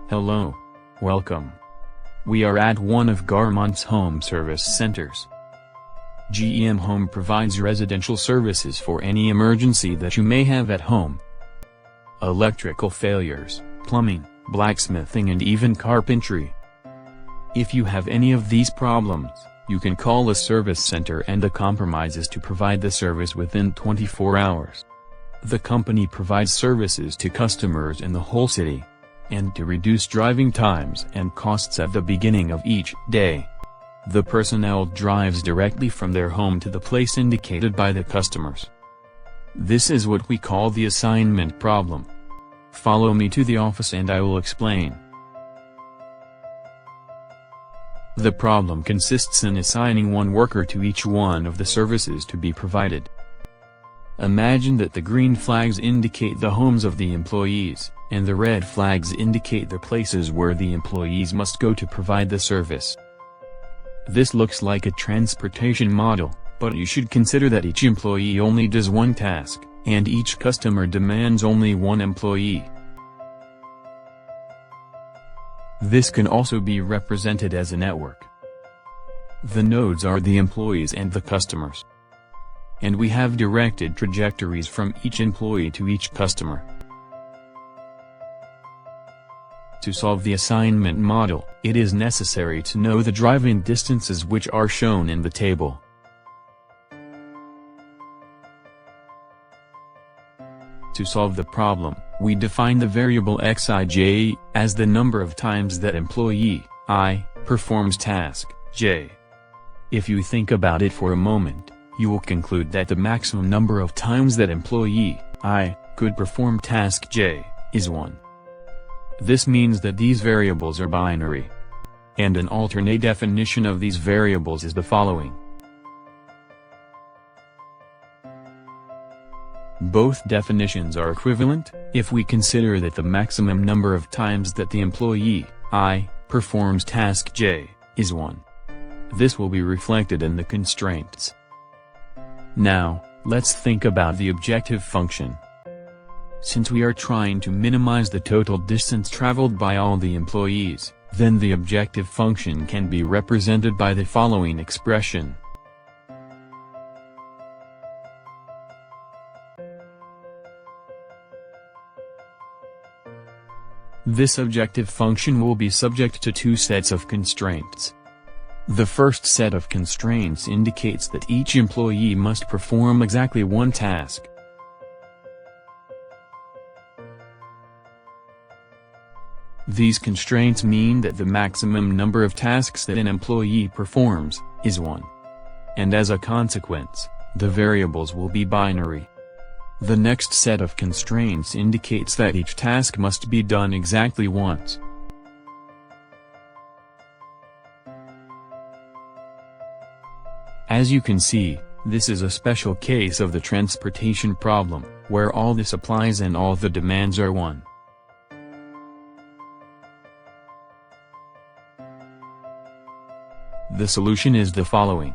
Hello. Welcome. We are at one of Garmont's home service centers. GEM Home provides residential services for any emergency that you may have at home. Electrical failures, plumbing, blacksmithing and even carpentry. If you have any of these problems, you can call a service center and the compromise is to provide the service within 24 hours. The company provides services to customers in the whole city, and to reduce driving times and costs at the beginning of each day. The personnel drives directly from their home to the place indicated by the customers. This is what we call the assignment problem. Follow me to the office and I will explain. The problem consists in assigning one worker to each one of the services to be provided. Imagine that the green flags indicate the homes of the employees, and the red flags indicate the places where the employees must go to provide the service. This looks like a transportation model, but you should consider that each employee only does one task, and each customer demands only one employee. This can also be represented as a network. The nodes are the employees and the customers. And we have directed trajectories from each employee to each customer. To solve the assignment model, it is necessary to know the driving distances which are shown in the table. To solve the problem, we define the variable xij as the number of times that employee I performs task j. If you think about it for a moment, you will conclude that the maximum number of times that employee I could perform task j is 1. This means that these variables are binary. And an alternate definition of these variables is the following. Both definitions are equivalent, if we consider that the maximum number of times that the employee I performs task j is 1. This will be reflected in the constraints. Now, let's think about the objective function. Since we are trying to minimize the total distance traveled by all the employees, then the objective function can be represented by the following expression. This objective function will be subject to two sets of constraints. The first set of constraints indicates that each employee must perform exactly one task. These constraints mean that the maximum number of tasks that an employee performs is 1. And as a consequence, the variables will be binary. The next set of constraints indicates that each task must be done exactly once. As you can see, this is a special case of the transportation problem, where all the supplies and all the demands are 1. The solution is the following.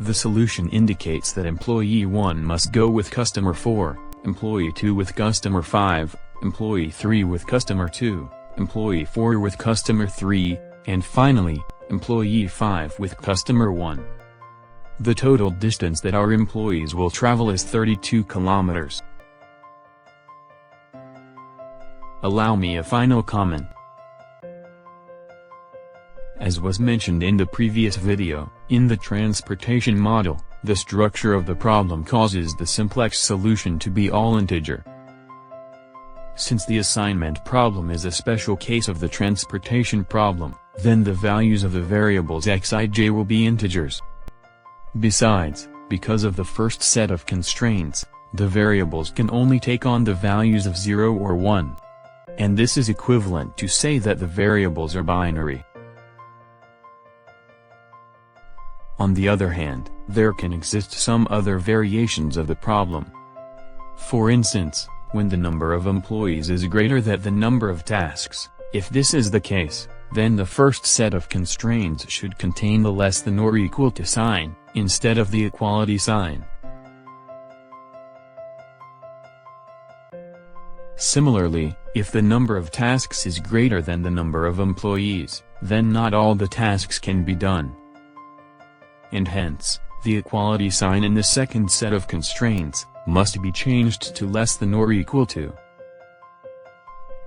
The solution indicates that employee 1 must go with customer 4, employee 2 with customer 5, employee 3 with customer 2, employee 4 with customer 3, and finally, employee 5 with customer 1. The total distance that our employees will travel is 32 kilometers. Allow me a final comment. As was mentioned in the previous video, in the transportation model, the structure of the problem causes the simplex solution to be all integer. Since the assignment problem is a special case of the transportation problem, then the values of the variables xij will be integers. Besides, because of the first set of constraints, the variables can only take on the values of 0 or 1. And this is equivalent to say that the variables are binary. On the other hand, there can exist some other variations of the problem. For instance, when the number of employees is greater than the number of tasks, if this is the case, then the first set of constraints should contain the less than or equal to sign, instead of the equality sign. Similarly, if the number of tasks is greater than the number of employees, then not all the tasks can be done. And hence, the equality sign in the second set of constraints must be changed to less than or equal to.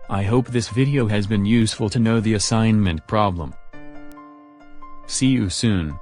I hope this video has been useful to know the assignment problem. See you soon.